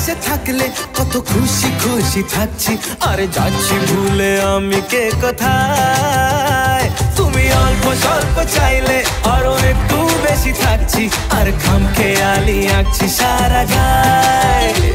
পাশে থাকলে কত খুশি খুশি থাকছি, আরে যাচ্ছি ভুলে আমি কে কোথায়। তুমি অল্প স্বল্প চাইলে আরো একটু বেশি থাকছি, আর খামখেয়ালি আঁকছি সারা গায়ে।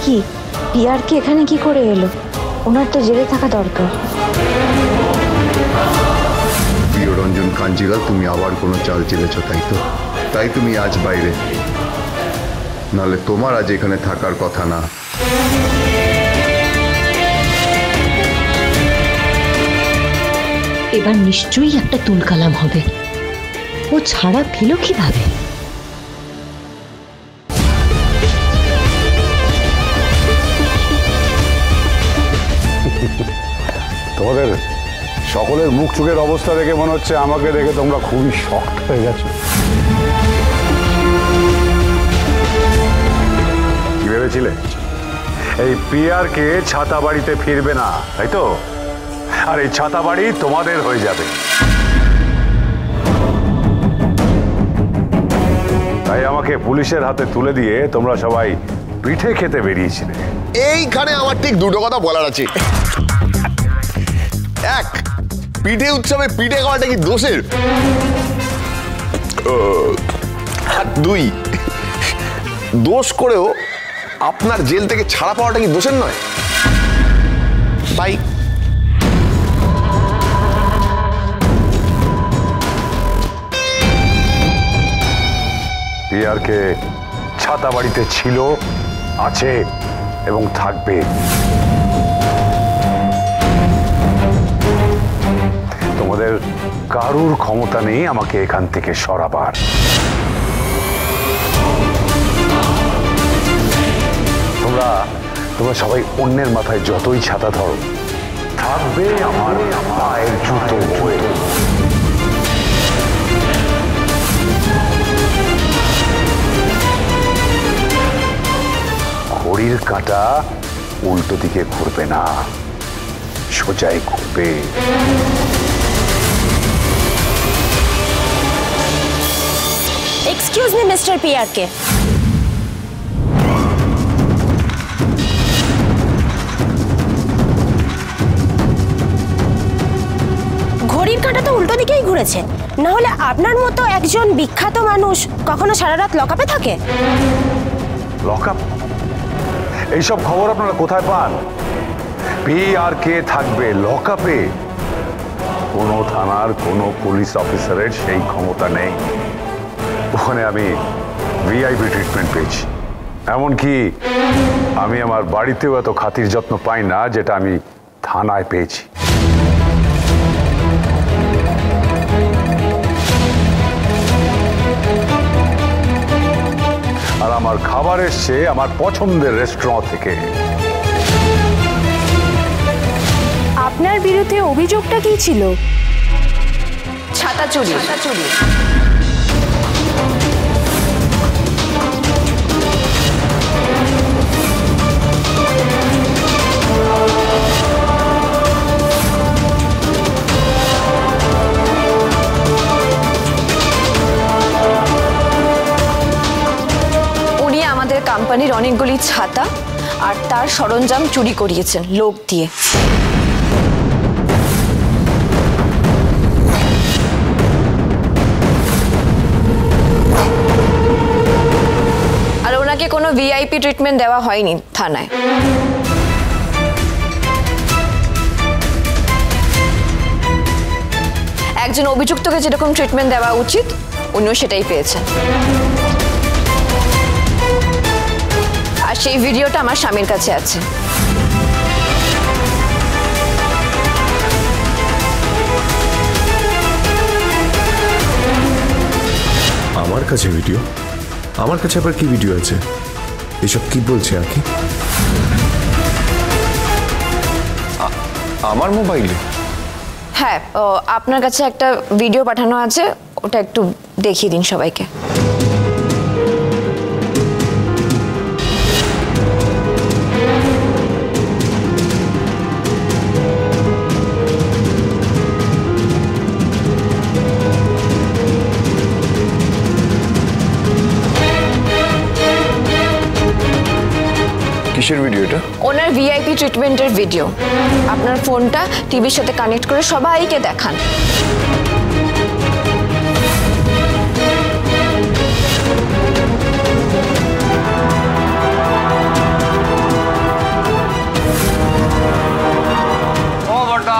কি পিয়ার কি এখানে কি করে এলো? ওনার তো জেলে থাকা দরকার। প্রিয়রঞ্জন কাঞ্জিলাল, তুমি আবার কোনো চাল চেলেছ, তাই তো? তাই তুমি আজ বাইরে, নাহলে তোমার আজ এখানে থাকার কথা না। এবার নিশ্চয়ই একটা তুলকালাম হবে। ও ছাড়া পেল কিভাবে? তোমাদের সকলের মুখ চোখের অবস্থা দেখে মনে হচ্ছে আমাকে দেখে তোমরা খুবই শক্ট হয়ে গেছো। কি ভেবেছিলে এই পিয়ারকে ছাতা বাড়িতে ফিরবে না, তাই তো? আর এই ছাতা বাড়ি তোমাদের হয়ে যাবে। তাই আমাকে পুলিশের হাতে তুলে দিয়ে তোমরা সবাই পিঠে খেতে বেরিয়েছিলে। এইখানে আমার ঠিক দুটো কথা বলার আছে। এক, পিঠে উৎসবে পিঠে খাওয়াটা কি দোষের? আর দুই, দোষ করেও আপনার জেল থেকে ছাড়া পাওয়াটা কি দোষের নয়? তাই পিয়ারকে ছাতা বাড়িতে ছিল, আছে এবং থাকবে। তোমাদের কারুর ক্ষমতা নেই আমাকে এখান থেকে সরাবার। তোমরা সবাই অন্যের মাথায় যতই ছাতা ধরো, থাকবে আমার পায়ের জুতো হয়ে। ঘড়ির কাঁটা উল্টো দিকে ঘুরবে না, সোজাই ঘুরবে। এক্সকিউজ মি মিস্টার পিয়ারকে, ঘড়ির কাঁটা তো উল্টো দিকেই ঘুরেছে, না হলে আপনার মতো একজন বিখ্যাত মানুষ কখনো সারা রাত লকআপে থাকে? লকআপ? এইসব খবর আপনারা কোথায় পান? পিয়ারকে থাকবে লকআপে? কোনো থানার কোনো পুলিশ অফিসারের সেই ক্ষমতা নেই। ওখানে আমি ভিআইপি ট্রিটমেন্ট পেয়েছি। এমনকি আমি আমার বাড়িতেও এত খাতির যত্ন পাই না যেটা আমি থানায় পেয়েছি। আর আমার খাবার এসছে আমার পছন্দের রেস্টুরেন্ট থেকে। আপনার বিরুদ্ধে অভিযোগটা কি ছিল? ছাতা চুরি। কোম্পানির অনেকগুলি ছাতা আর তার সরঞ্জাম চুরি করিয়েছেন লোক দিয়ে। কোনো ভিআইপি ট্রিটমেন্ট দেওয়া হয়নি থানায়। একজন অভিযুক্তকে যেরকম ট্রিটমেন্ট দেওয়া উচিত উনিও সেটাই পেয়েছেন। আর সেই ভিডিওটা আমার স্বামীর কাছে আছে। আমার কাছে ভিডিও? আমার কাছে আবার কি ভিডিও আছে? এসব কি বলছে আঁকি? আমার মোবাইলে? হ্যাঁ, আপনার কাছে একটা ভিডিও পাঠানো আছে, ওটা একটু দেখিয়ে দিন সবাইকে। কিসের ভিডিও এটা? ওনার ভিআইপি ট্রিটমেন্টের ভিডিও। আপনার ফোনটা টিভির সাথে কানেক্ট করে সবাইকে দেখান। ও বড়দা,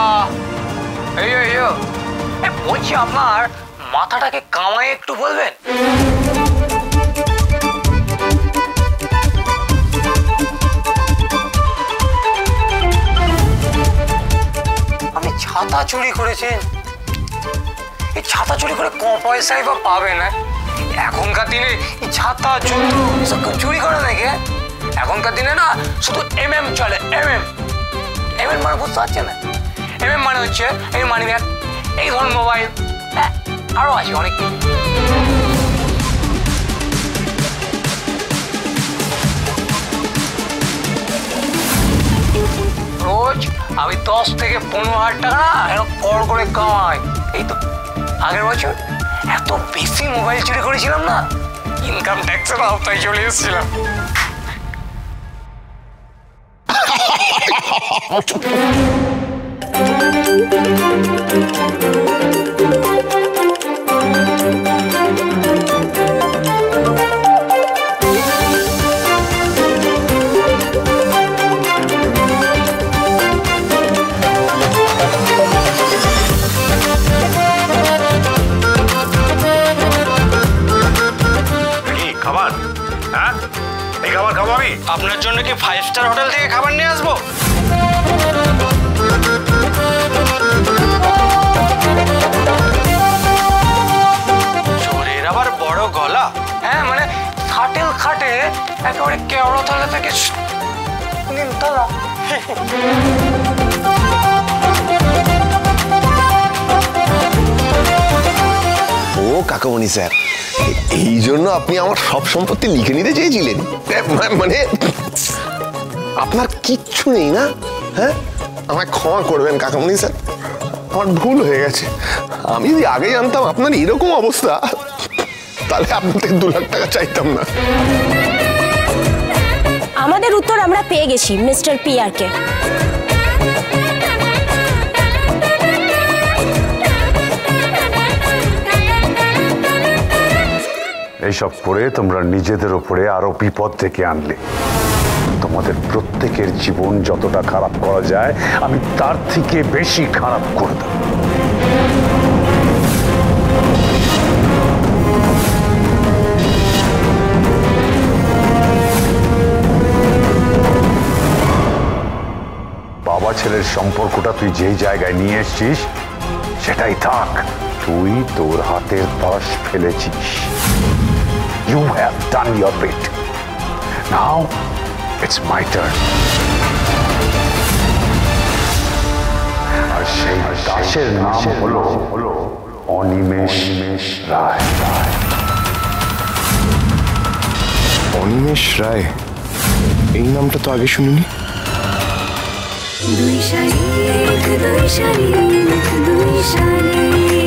বলছি আপনার মাথাটাকে কামায় একটু বলবেন? আপনি ছাতা চুরি করেছেন? এই ছাতা চুরি করে ক পয়সায় বা পাবে না? এখনকার দিনে ছাতা জুতো সব চুরি করে নাকি? এখনকার দিনে না শুধু MM চলে। MM মানে বুঝতে পারছে না? MM মানে হচ্ছে এই মানি ব্যাগ, এই ধরুন মোবাইল, আরো আছে অনেক। রোজ আমি 10 থেকে 15,000 টাকা না এরকম কর করে কামাই। এই তো আগের বছর এত বেশি মোবাইল চুরি করেছিলাম না, ইনকাম ট্যাক্সের আওতায় চলে এসেছিলাম। খাবার? হ্যাঁ, এই খাবার খাবো আমি? আপনার জন্য কি 5 স্টার হোটেল থেকে খাবার নিয়ে আসবো? চোরের আবার বড় গলা। হ্যাঁ, মানে খাটেল খাটে একেবারে কেওড়া তলা থেকে নিমতলা। ও কাকামণি স্যার, এই জন্য আপনি আমার সব সম্পত্তি লিখে নিতে চেয়েছিলেন? মানে আপনার কিচ্ছু নেই না? হ্যাঁ, আমায় ক্ষমা করবেন কাকামণি স্যার, আমার ভুল হয়ে গেছে। আমি যদি আগে জানতাম আপনার এরকম অবস্থা, তাহলে আপনার থেকে 2 লাখ টাকা চাইতাম না। আমাদের উত্তর আমরা পেয়ে গেছি মিস্টার PR কে। এইসব করে তোমরা নিজেদের উপরে আরো বিপদ ডেকে আনলে। তোমাদের প্রত্যেকের জীবন যতটা খারাপ করা যায় আমি তার থেকে বেশি খারাপ করে দেব। বাবা ছেলের সম্পর্কটা তুই যেই জায়গায় নিয়ে এসেছিস সেটাই থাক। তুই তোর হাতের তাস ফেলেছিস। You have done your bit. Now it's my turn. আর সেই দাসের নাম হলো অনিমেষ রায়। অনিমেষ রায়? এই নামটা তো আগে শুনিনি। দুই শালিক, দুই শালিক, দুই শালিক।